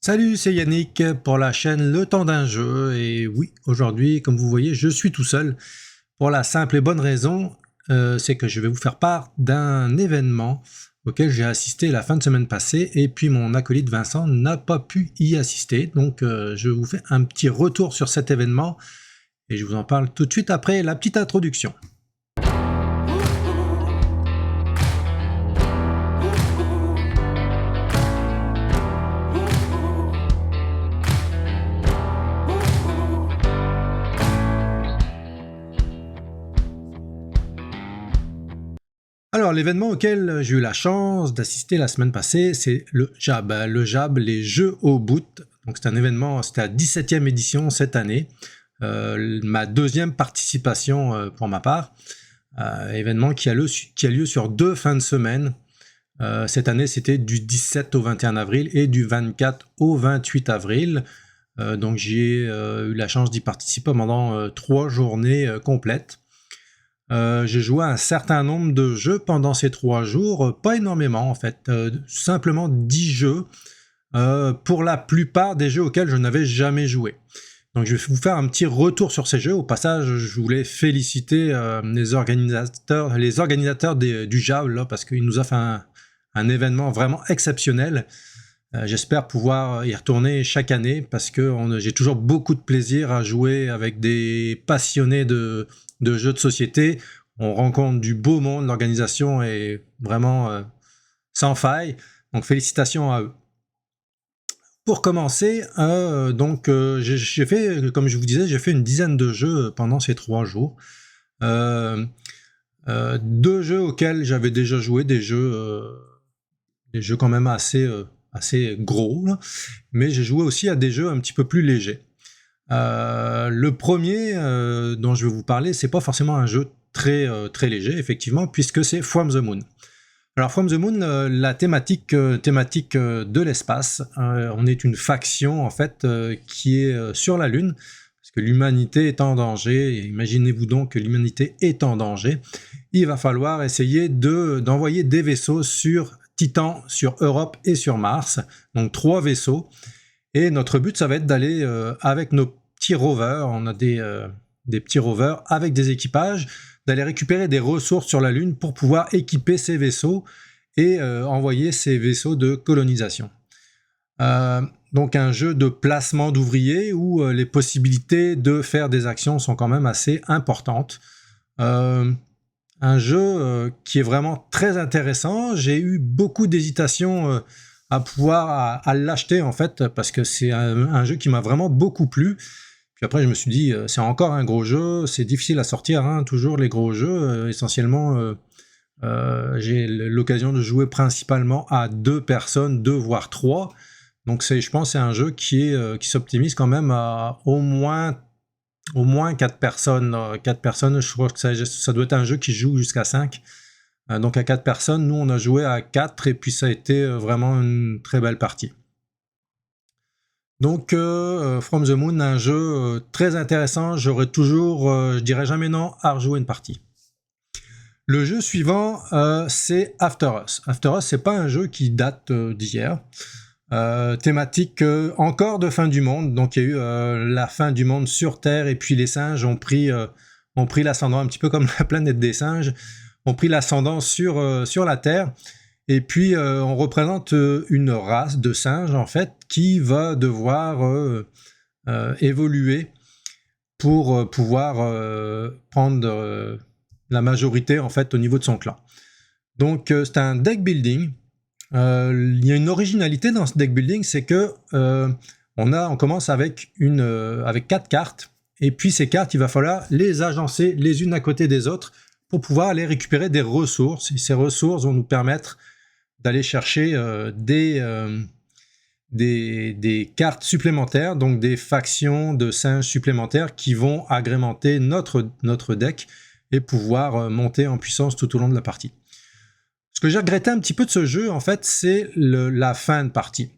Salut, c'est Yannick pour la chaîne Le Temps d'un jeu. Et oui, aujourd'hui, comme vous voyez, je suis tout seul pour la simple et bonne raison, c'est que je vais vous faire part d'un événement auquel j'ai assisté la fin de semaine passée et puis mon acolyte Vincent n'a pas pu y assister. Donc je vous fais un petit retour sur cet événement et je vous en parle tout de suite après la petite introduction. Alors, l'événement auquel j'ai eu la chance d'assister la semaine passée, c'est le JAB. Le JAB, les Jeux au bout. Donc, c'est un événement, c'était la 17e édition cette année. Ma deuxième participation pour ma part. Événement qui a lieu sur 2 fins de semaine. Cette année, c'était du 17 au 21 avril et du 24 au 28 avril. Donc, j'ai eu la chance d'y participer pendant 3 journées complètes. J'ai joué à un certain nombre de jeux pendant ces 3 jours, pas énormément en fait, simplement 10 jeux, pour la plupart des jeux auxquels je n'avais jamais joué. Donc je vais vous faire un petit retour sur ces jeux. Au passage, je voulais féliciter les organisateurs du JAB là, parce qu'ils nous ont fait un événement vraiment exceptionnel. J'espère pouvoir y retourner chaque année parce que j'ai toujours beaucoup de plaisir à jouer avec des passionnés de jeux de société. On rencontre du beau monde, l'organisation est vraiment sans faille, donc félicitations à eux. Pour commencer, j'ai fait, comme je vous disais, j'ai fait une dizaine de jeux pendant ces 3 jours. 2 jeux auxquels j'avais déjà joué, des jeux quand même assez gros, là. Mais j'ai joué aussi à des jeux un petit peu plus légers. Le premier dont je vais vous parler, c'est pas forcément un jeu très léger, effectivement, puisque c'est From the Moon. Alors From the Moon, la thématique de l'espace, on est une faction en fait qui est sur la Lune, parce que l'humanité est en danger, et imaginez-vous donc que l'humanité est en danger, il va falloir essayer d'envoyer des vaisseaux sur Titan, sur Europe et sur Mars, donc 3 vaisseaux. Et notre but, ça va être d'aller avec nos petits rovers, on a des petits rovers avec des équipages, d'aller récupérer des ressources sur la Lune pour pouvoir équiper ces vaisseaux et envoyer ces vaisseaux de colonisation. Donc un jeu de placement d'ouvriers où les possibilités de faire des actions sont quand même assez importantes. Un jeu qui est vraiment très intéressant. J'ai eu beaucoup d'hésitation à l'acheter en fait, parce que c'est un jeu qui m'a vraiment beaucoup plu. Puis après je me suis dit, c'est encore un gros jeu, c'est difficile à sortir, hein, toujours les gros jeux. Essentiellement, j'ai l'occasion de jouer principalement à 2 personnes, 2 voire 3. Donc je pense que c'est un jeu qui s'optimise quand même à au moins 4 personnes. 4 personnes, je crois que ça doit être un jeu qui joue jusqu'à 5. Donc à 4 personnes, nous on a joué à 4 et puis ça a été vraiment une très belle partie. Donc From the Moon, un jeu très intéressant, j'aurais toujours, je dirais jamais non à rejouer une partie. Le jeu suivant, c'est After Us. After Us, c'est pas un jeu qui date d'hier. Thématique encore de fin du monde, donc il y a eu la fin du monde sur Terre et puis les singes ont pris l'ascendant, un petit peu comme la planète des singes, ont pris l'ascendant sur la Terre. Et puis on représente une race de singes en fait qui va devoir évoluer pour pouvoir prendre la majorité en fait au niveau de son clan. Donc c'est un deck building. Il y a une originalité dans ce deck building, c'est que on commence avec 4 cartes et puis ces cartes il va falloir les agencer les unes à côté des autres pour pouvoir aller récupérer des ressources, et ces ressources vont nous permettre d'aller chercher des cartes supplémentaires, donc des factions de singes supplémentaires qui vont agrémenter notre deck et pouvoir monter en puissance tout au long de la partie. Ce que j'ai regretté un petit peu de ce jeu, en fait, c'est la fin de partie.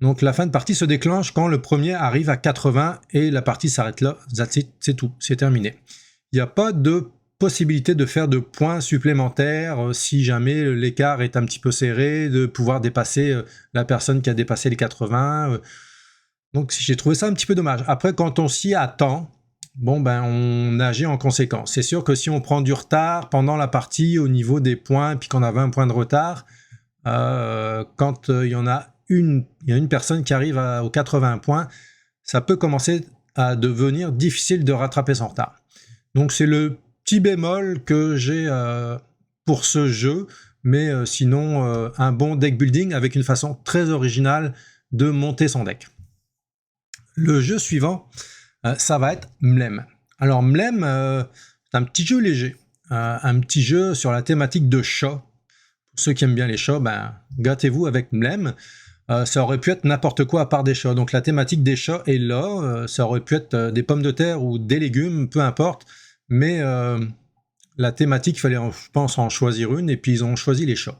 Donc la fin de partie se déclenche quand le premier arrive à 80 et la partie s'arrête là, c'est tout, c'est terminé. Il n'y a pas de possibilité de faire de points supplémentaires si jamais l'écart est un petit peu serré, de pouvoir dépasser la personne qui a dépassé les 80. Donc j'ai trouvé ça un petit peu dommage. Après, quand on s'y attend, bon ben on agit en conséquence. C'est sûr que si on prend du retard pendant la partie au niveau des points, puis qu'on a 20 points de retard, quand il y a une personne qui arrive aux 80 points, ça peut commencer à devenir difficile de rattraper son retard. Donc c'est le petit bémol que j'ai pour ce jeu, mais sinon un bon deck building avec une façon très originale de monter son deck. Le jeu suivant, ça va être Mlem. Alors Mlem, c'est un petit jeu léger, un petit jeu sur la thématique de chat. Pour ceux qui aiment bien les chats, ben, gâtez-vous avec Mlem. Ça aurait pu être n'importe quoi à part des chats. Donc la thématique des chats est là. Ça aurait pu être des pommes de terre ou des légumes, peu importe. Mais la thématique, il fallait, je pense, en choisir une. Et puis ils ont choisi les chats.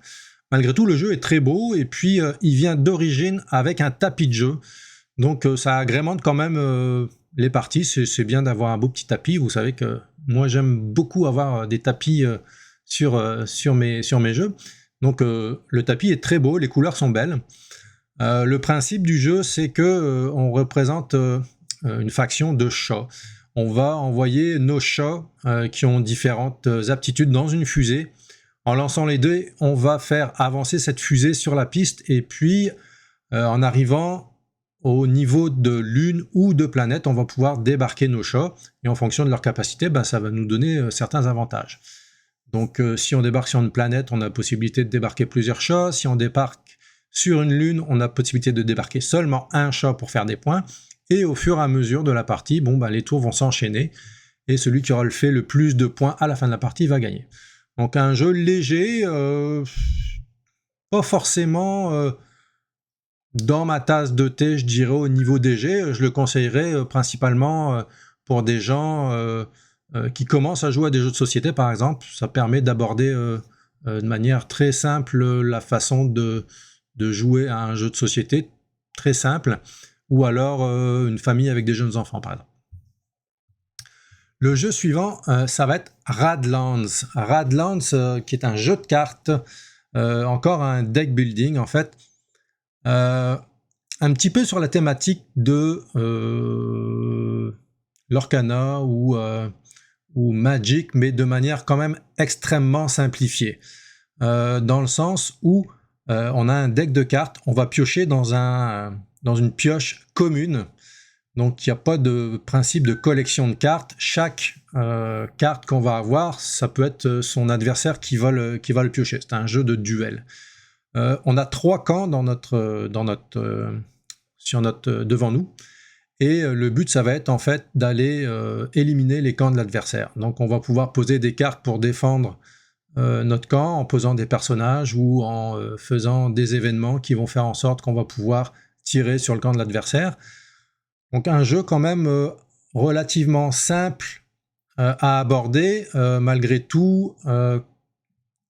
Malgré tout, le jeu est très beau. Et puis il vient d'origine avec un tapis de jeu. Donc ça agrémente quand même les parties. C'est bien d'avoir un beau petit tapis. Vous savez que moi j'aime beaucoup avoir des tapis sur mes jeux. Donc le tapis est très beau, les couleurs sont belles. Le principe du jeu, c'est que on représente une faction de chats. On va envoyer nos chats qui ont différentes aptitudes dans une fusée. En lançant les dés, on va faire avancer cette fusée sur la piste et puis en arrivant au niveau de lune ou de planète, on va pouvoir débarquer nos chats et en fonction de leur capacité, ben, ça va nous donner certains avantages. Donc si on débarque sur une planète, on a la possibilité de débarquer plusieurs chats. Si on débarque sur une lune, on a la possibilité de débarquer seulement un chat pour faire des points. Et au fur et à mesure de la partie, bon, bah, les tours vont s'enchaîner. Et celui qui aura fait le plus de points à la fin de la partie va gagner. Donc un jeu léger, pas forcément dans ma tasse de thé, je dirais au niveau DG. Je le conseillerais principalement pour des gens qui commencent à jouer à des jeux de société, par exemple. Ça permet d'aborder de manière très simple la façon de jouer à un jeu de société, très simple, ou alors une famille avec des jeunes enfants, par exemple. Le jeu suivant, ça va être Radlands. Radlands, qui est un jeu de cartes, encore un deck building, en fait. Un petit peu sur la thématique de l'Orcana ou Magic, mais de manière quand même extrêmement simplifiée. Dans le sens où on a un deck de cartes, on va piocher dans une pioche commune. Donc il n'y a pas de principe de collection de cartes. Chaque carte qu'on va avoir, ça peut être son adversaire qui va le piocher. C'est un jeu de duel. On a 3 camps devant nous. Et le but, ça va être en fait d'aller éliminer les camps de l'adversaire. Donc on va pouvoir poser des cartes pour défendre notre camp en posant des personnages ou en faisant des événements qui vont faire en sorte qu'on va pouvoir tirer sur le camp de l'adversaire. Donc un jeu quand même relativement simple à aborder. Malgré tout,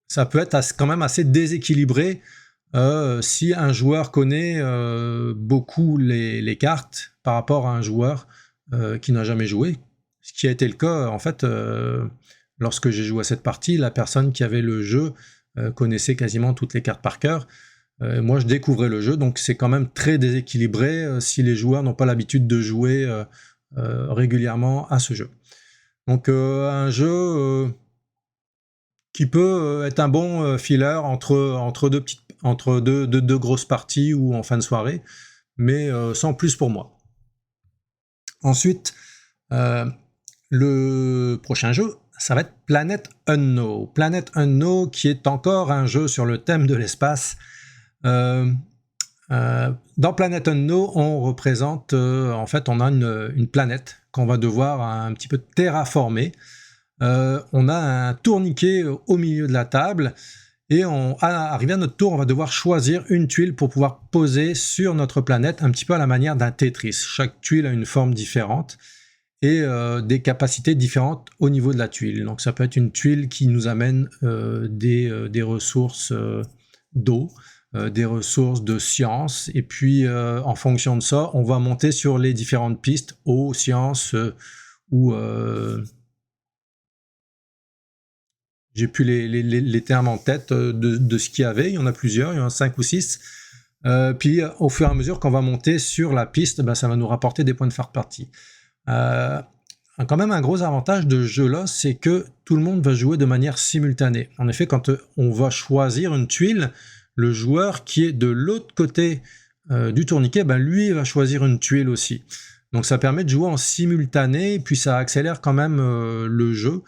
ça peut être quand même assez déséquilibré si un joueur connaît beaucoup les cartes par rapport à un joueur qui n'a jamais joué. Ce qui a été le cas, en fait, lorsque j'ai joué à cette partie, la personne qui avait le jeu connaissait quasiment toutes les cartes par cœur. Moi, je découvrais le jeu, donc c'est quand même très déséquilibré si les joueurs n'ont pas l'habitude de jouer régulièrement à ce jeu. Donc un jeu qui peut être un bon filler entre deux grosses parties ou en fin de soirée, mais sans plus pour moi. Ensuite, le prochain jeu, ça va être Planet Unknown. Planet Unknown qui est encore un jeu sur le thème de l'espace. Dans Planet Unknown, on représente, en fait, on a une planète qu'on va devoir un petit peu terraformer. On a un tourniquet au milieu de la table et arrivé à notre tour, on va devoir choisir une tuile pour pouvoir poser sur notre planète, un petit peu à la manière d'un Tetris. Chaque tuile a une forme différente et des capacités différentes au niveau de la tuile. Donc ça peut être une tuile qui nous amène des ressources d'eau, des ressources de science, et puis en fonction de ça, on va monter sur les différentes pistes, eau, science ou j'ai plus les termes en tête de ce qu'il y avait. Il y en a plusieurs, il y en a 5 ou 6. Puis au fur et à mesure qu'on va monter sur la piste, ça va nous rapporter des points de third party. Quand même un gros avantage de ce jeu-là, c'est que tout le monde va jouer de manière simultanée. En effet, quand on va choisir une tuile, le joueur qui est de l'autre côté du tourniquet, lui va choisir une tuile aussi. Donc ça permet de jouer en simultané, puis ça accélère quand même le jeu.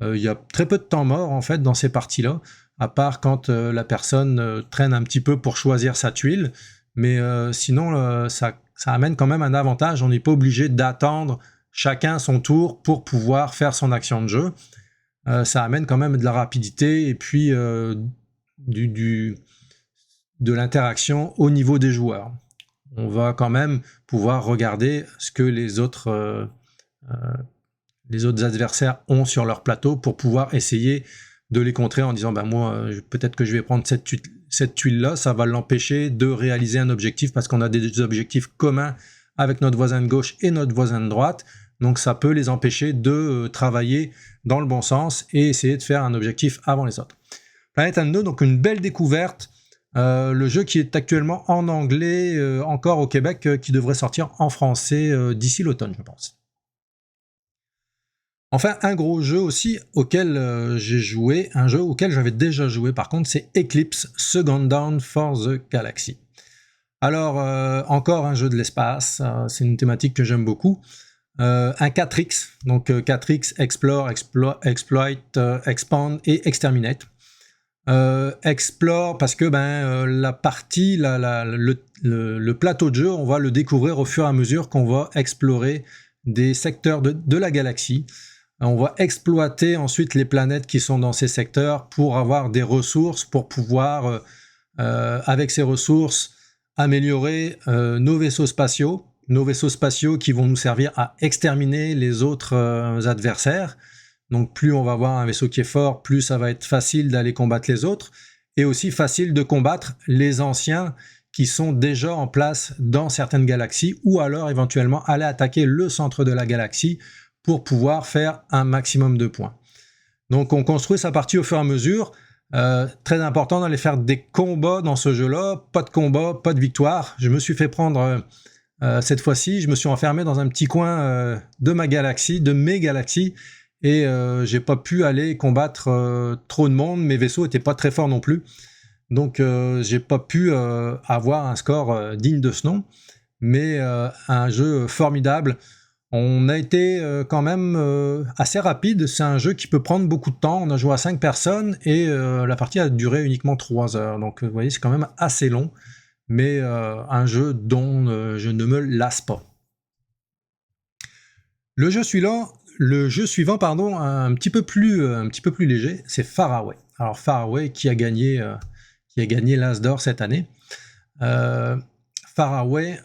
Il y a très peu de temps mort en fait dans ces parties-là, à part quand la personne traîne un petit peu pour choisir sa tuile. Mais sinon, ça amène quand même un avantage. On n'est pas obligé d'attendre chacun son tour pour pouvoir faire son action de jeu. Ça amène quand même de la rapidité et puis de l'interaction au niveau des joueurs. On va quand même pouvoir regarder ce que les autres adversaires ont sur leur plateau pour pouvoir essayer de les contrer en disant moi peut-être que je vais prendre cette tuile-là, ça va l'empêcher de réaliser un objectif parce qu'on a des objectifs communs avec notre voisin de gauche et notre voisin de droite, donc ça peut les empêcher de travailler dans le bon sens et essayer de faire un objectif avant les autres. Planet Unknown, donc une belle découverte, le jeu qui est actuellement en anglais, encore au Québec, qui devrait sortir en français d'ici l'automne, je pense. Enfin, un gros jeu aussi auquel j'ai joué, un jeu auquel j'avais déjà joué par contre, c'est Eclipse Second Dawn for the Galaxy. Alors, encore un jeu de l'espace, c'est une thématique que j'aime beaucoup. Un 4X, donc 4X, Explore, Exploit, Expand et Exterminate. Explore parce que la partie, le plateau de jeu, on va le découvrir au fur et à mesure qu'on va explorer des secteurs de la galaxie. On va exploiter ensuite les planètes qui sont dans ces secteurs pour avoir des ressources, pour pouvoir, avec ces ressources, améliorer nos vaisseaux spatiaux qui vont nous servir à exterminer les autres adversaires. Donc plus on va avoir un vaisseau qui est fort, plus ça va être facile d'aller combattre les autres, et aussi facile de combattre les anciens qui sont déjà en place dans certaines galaxies, ou alors éventuellement aller attaquer le centre de la galaxie pour pouvoir faire un maximum de points. Donc on construit sa partie au fur et à mesure. Très important d'aller faire des combats dans ce jeu-là. Pas de combat, pas de victoire. Je me suis fait prendre cette fois-ci, je me suis enfermé dans un petit coin de mes galaxies, et j'ai pas pu aller combattre trop de monde. Mes vaisseaux étaient pas très forts non plus. Donc j'ai pas pu avoir un score digne de ce nom. Mais un jeu formidable. On a été quand même assez rapide, c'est un jeu qui peut prendre beaucoup de temps, on a joué à 5 personnes et la partie a duré uniquement 3 heures, donc vous voyez c'est quand même assez long, mais un jeu dont je ne me lasse pas. Le jeu suivant, un petit peu plus léger, c'est Faraway. Alors Faraway qui a gagné l'As d'or cette année. Faraway...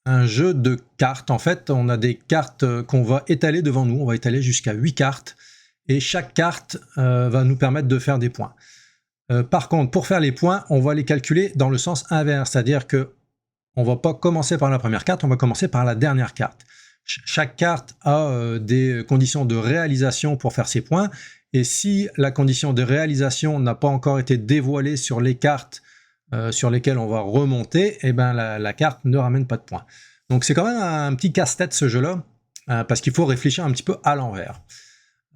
un jeu de cartes. En fait, on a des cartes qu'on va étaler devant nous. On va étaler jusqu'à 8 cartes. Et chaque carte va nous permettre de faire des points. Par contre, pour faire les points, on va les calculer dans le sens inverse. C'est-à-dire qu'on ne va pas commencer par la première carte, on va commencer par la dernière carte. Chaque carte a des conditions de réalisation pour faire ses points. Et si la condition de réalisation n'a pas encore été dévoilée sur les cartes sur lesquels on va remonter, et la carte ne ramène pas de points. Donc c'est quand même un petit casse-tête ce jeu-là, parce qu'il faut réfléchir un petit peu à l'envers.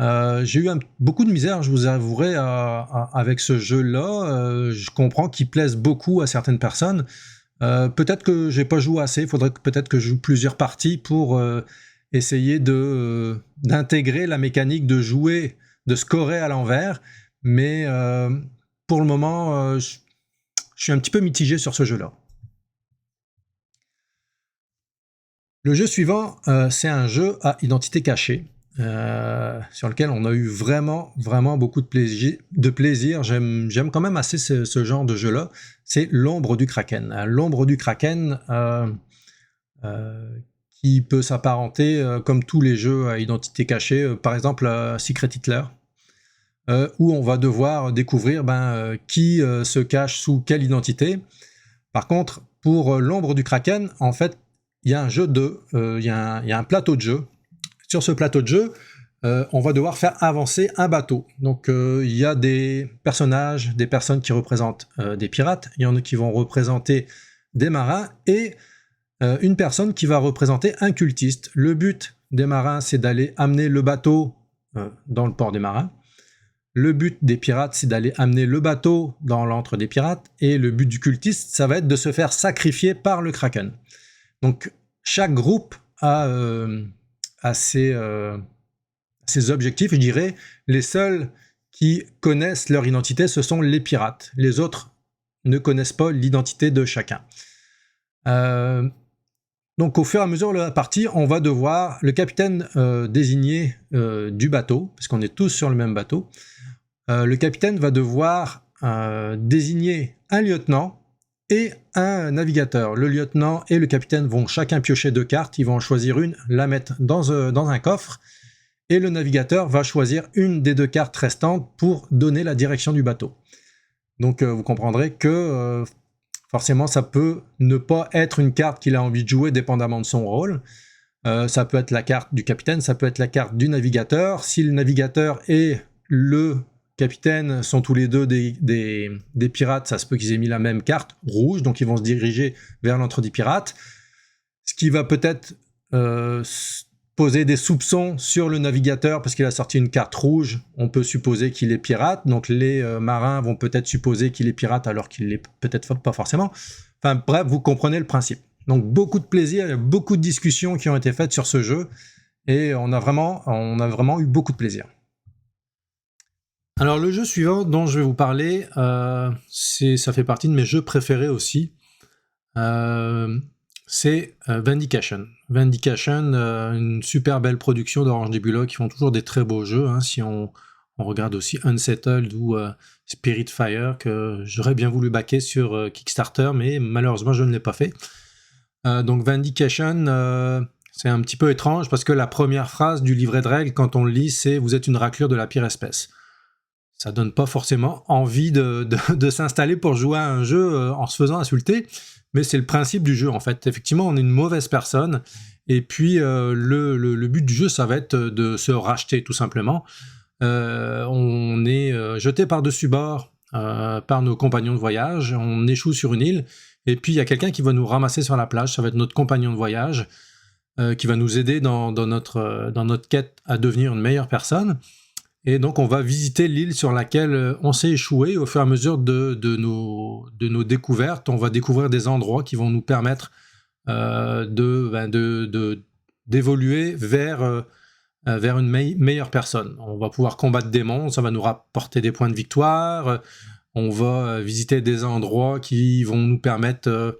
J'ai eu beaucoup de misère, je vous avouerai, avec ce jeu-là. Je comprends qu'il plaise beaucoup à certaines personnes. Peut-être que j'ai pas joué assez, il faudrait peut-être que je joue plusieurs parties pour essayer d'intégrer la mécanique de jouer, de scorer à l'envers, mais pour le moment, je suis un petit peu mitigé sur ce jeu-là. Le jeu suivant, c'est un jeu à identité cachée, sur lequel on a eu vraiment beaucoup de plaisir. J'aime quand même assez ce genre de jeu-là. C'est l'Ombre du Kraken. L'Ombre du Kraken, qui peut s'apparenter, comme tous les jeux à identité cachée, par exemple Secret Hitler, où on va devoir découvrir qui se cache sous quelle identité. Par contre, pour l'Ombre du Kraken, en fait, il y a un plateau de jeu. Sur ce plateau de jeu, on va devoir faire avancer un bateau. Donc il y a des personnages, des personnes qui représentent des pirates, il y en a qui vont représenter des marins, et une personne qui va représenter un cultiste. Le but des marins, c'est d'aller amener le bateau dans le port des marins. Le but des pirates, c'est d'aller amener le bateau dans l'antre des pirates, et le but du cultiste, ça va être de se faire sacrifier par le Kraken. Donc chaque groupe a ses objectifs, je dirais. Les seuls qui connaissent leur identité, ce sont les pirates. Les autres ne connaissent pas l'identité de chacun. Donc au fur et à mesure de la partie, on va devoir, le capitaine désigné du bateau, parce qu'on est tous sur le même bateau, le capitaine va devoir désigner un lieutenant et un navigateur. Le lieutenant et le capitaine vont chacun piocher 2 cartes, ils vont en choisir une, la mettre dans un coffre, et le navigateur va choisir une des 2 cartes restantes pour donner la direction du bateau. Donc vous comprendrez que forcément ça peut ne pas être une carte qu'il a envie de jouer dépendamment de son rôle. Ça peut être la carte du capitaine, ça peut être la carte du navigateur. Si le navigateur et le capitaine sont tous les deux des pirates, ça se peut qu'ils aient mis la même carte, rouge, donc ils vont se diriger vers l'antre des pirates. Ce qui va peut-être poser des soupçons sur le navigateur, parce qu'il a sorti une carte rouge, on peut supposer qu'il est pirate, donc les marins vont peut-être supposer qu'il est pirate alors qu'il l'est peut-être pas forcément. Enfin bref, vous comprenez le principe. Donc beaucoup de plaisir, il y a beaucoup de discussions qui ont été faites sur ce jeu, et on a vraiment eu beaucoup de plaisir. Alors le jeu suivant dont je vais vous parler, ça fait partie de mes jeux préférés aussi. C'est Vindication. Vindication, une super belle production d'Orange Nebula qui font toujours des très beaux jeux. Hein, si on regarde aussi Unsettled ou Spiritfire, que j'aurais bien voulu backer sur Kickstarter, mais malheureusement je ne l'ai pas fait. Donc Vindication, c'est un petit peu étrange parce que la première phrase du livret de règles, quand on le lit, c'est « Vous êtes une raclure de la pire espèce ». Ça donne pas forcément envie de s'installer pour jouer à un jeu en se faisant insulter, mais c'est le principe du jeu en fait. Effectivement, on est une mauvaise personne, et puis le but du jeu, ça va être de se racheter tout simplement. On est jeté par-dessus bord par nos compagnons de voyage, on échoue sur une île, et puis il y a quelqu'un qui va nous ramasser sur la plage, ça va être notre compagnon de voyage, qui va nous aider dans notre quête à devenir une meilleure personne. Et donc on va visiter l'île sur laquelle on s'est échoué. Au fur et à mesure de nos découvertes, on va découvrir des endroits qui vont nous permettre d'évoluer vers une meilleure personne. On va pouvoir combattre des monstres, ça va nous rapporter des points de victoire. On va visiter des endroits qui vont nous permettre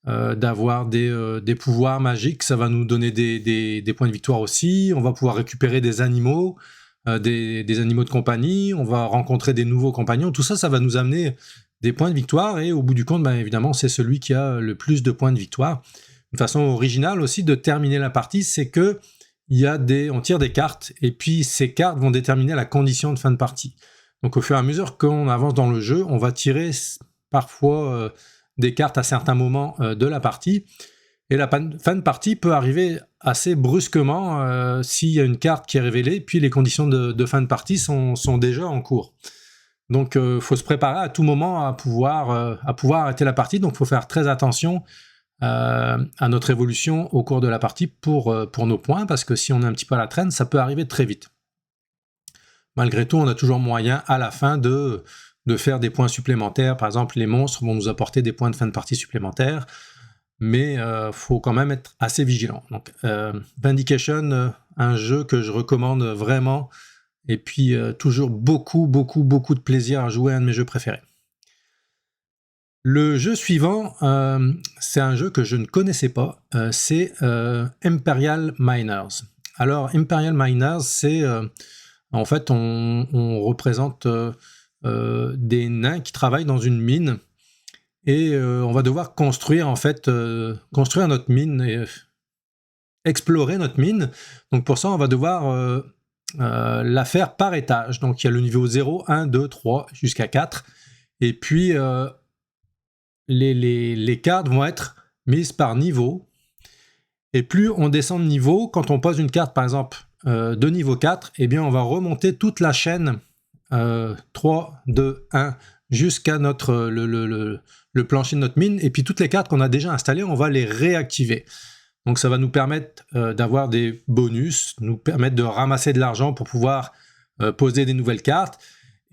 d'avoir des pouvoirs magiques, ça va nous donner des points de victoire aussi. On va pouvoir récupérer des animaux, des animaux de compagnie, on va rencontrer des nouveaux compagnons, tout ça, ça va nous amener des points de victoire, et au bout du compte, ben, évidemment, c'est celui qui a le plus de points de victoire. Une façon originale aussi de terminer la partie, c'est que on tire des cartes, et puis ces cartes vont déterminer la condition de fin de partie. Donc au fur et à mesure qu'on avance dans le jeu, on va tirer parfois des cartes à certains moments de la partie, et la fin de partie peut arriver assez brusquement s'il y a une carte qui est révélée, puis les conditions de fin de partie sont déjà en cours. Donc il faut se préparer à tout moment à pouvoir arrêter la partie, donc il faut faire très attention à notre évolution au cours de la partie pour nos points, parce que si on est un petit peu à la traîne, ça peut arriver très vite. Malgré tout, on a toujours moyen à la fin de faire des points supplémentaires. Par exemple, les monstres vont nous apporter des points de fin de partie supplémentaires, mais faut quand même être assez vigilant. Donc Vindication, un jeu que je recommande vraiment, et puis toujours beaucoup de plaisir à jouer, un de mes jeux préférés. Le jeu suivant, c'est un jeu que je ne connaissais pas, c'est Imperial Miners. Alors Imperial Miners, c'est en fait on représente des nains qui travaillent dans une mine, et on va devoir construire notre mine et explorer notre mine. Donc pour ça, on va devoir la faire par étage. Donc il y a le niveau 0, 1, 2, 3, jusqu'à 4. Et puis les cartes vont être mises par niveau. Et plus on descend de niveau, quand on pose une carte, par exemple, de niveau 4, eh bien on va remonter toute la chaîne 3, 2, 1 jusqu'à le plancher de notre mine, et puis toutes les cartes qu'on a déjà installées, on va les réactiver. Donc ça va nous permettre d'avoir des bonus, nous permettre de ramasser de l'argent pour pouvoir poser des nouvelles cartes,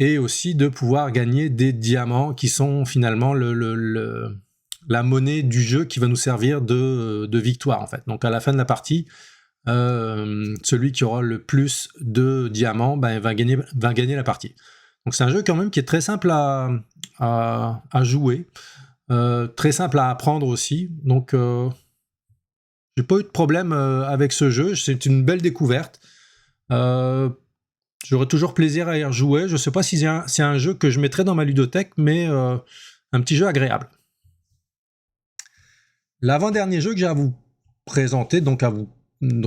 et aussi de pouvoir gagner des diamants qui sont finalement la monnaie du jeu qui va nous servir de victoire en fait. Donc à la fin de la partie, celui qui aura le plus de diamants va gagner la partie. Donc c'est un jeu quand même qui est très simple à jouer, très simple à apprendre aussi. Donc j'ai pas eu de problème avec ce jeu, c'est une belle découverte. J'aurais toujours plaisir à y rejouer. Je sais pas si c'est un jeu que je mettrais dans ma ludothèque, mais un petit jeu agréable. L'avant-dernier jeu que j'ai à vous présenter, dont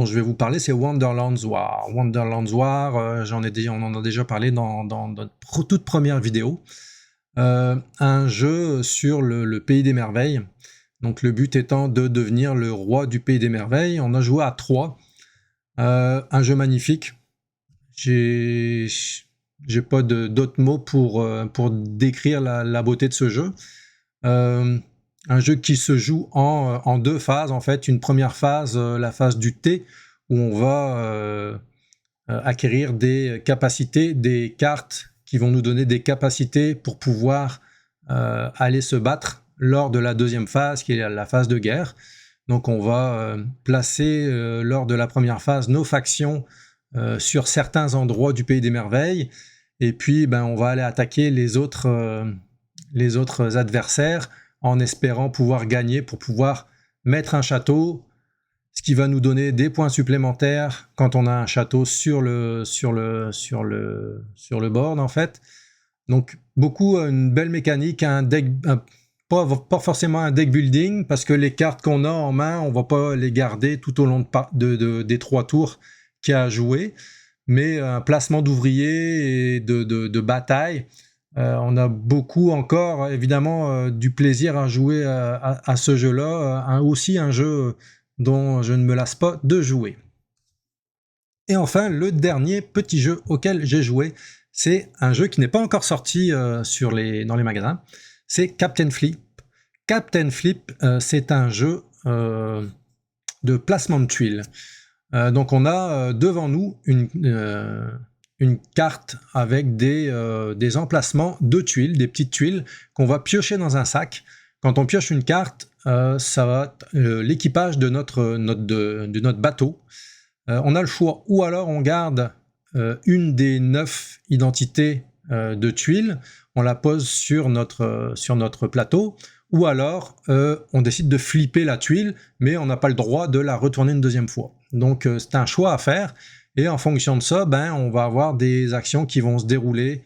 je vais vous parler, c'est Wonderlands War. Wonderlands War, on en a déjà parlé dans notre toute première vidéo. Un jeu sur le Pays des Merveilles. Donc le but étant de devenir le roi du Pays des Merveilles. On a joué à 3. Un jeu magnifique. J'ai pas d'autres mots pour décrire la beauté de ce jeu. Un jeu qui se joue en 2 phases en fait. Une première phase, la phase du thé, où on va acquérir des capacités, des cartes qui vont nous donner des capacités pour pouvoir aller se battre lors de la deuxième phase, qui est la phase de guerre. Donc on va placer lors de la première phase nos factions sur certains endroits du Pays des Merveilles, et puis on va aller attaquer les autres adversaires en espérant pouvoir gagner pour pouvoir mettre un château, ce qui va nous donner des points supplémentaires quand on a un château sur le board en fait. Donc une belle mécanique, un deck, pas forcément un deck building, parce que les cartes qu'on a en main, on va pas les garder tout au long des 3 tours qu'il y a à jouer, mais un placement d'ouvriers et de bataille. On a beaucoup encore, évidemment, du plaisir à jouer à ce jeu-là, aussi un jeu dont je ne me lasse pas de jouer. Et enfin, le dernier petit jeu auquel j'ai joué, c'est un jeu qui n'est pas encore sorti dans les magasins, c'est Captain Flip. Captain Flip, c'est un jeu de placement de tuiles. Donc on a devant nous une carte avec des emplacements de tuiles, des petites tuiles qu'on va piocher dans un sac. Quand on pioche une carte, ça va être l'équipage de notre bateau. On a le choix, ou alors on garde une des 9 identités de tuiles, on la pose sur notre plateau, ou alors on décide de flipper la tuile, mais on n'a pas le droit de la retourner une deuxième fois. Donc c'est un choix à faire, et en fonction de ça, on va avoir des actions qui vont se dérouler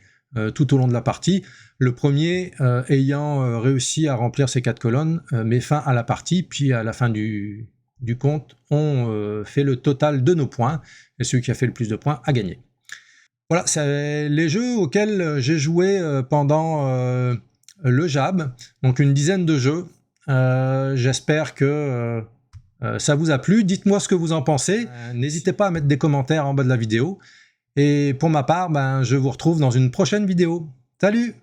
tout au long de la partie. Le premier ayant réussi à remplir ces 4 colonnes met fin à la partie, puis à la fin du compte, on fait le total de nos points, et celui qui a fait le plus de points a gagné. Voilà, c'est les jeux auxquels j'ai joué pendant le JAB, donc une dizaine de jeux. J'espère que ça vous a plu. Dites-moi ce que vous en pensez. N'hésitez pas à mettre des commentaires en bas de la vidéo. Et pour ma part, je vous retrouve dans une prochaine vidéo. Salut!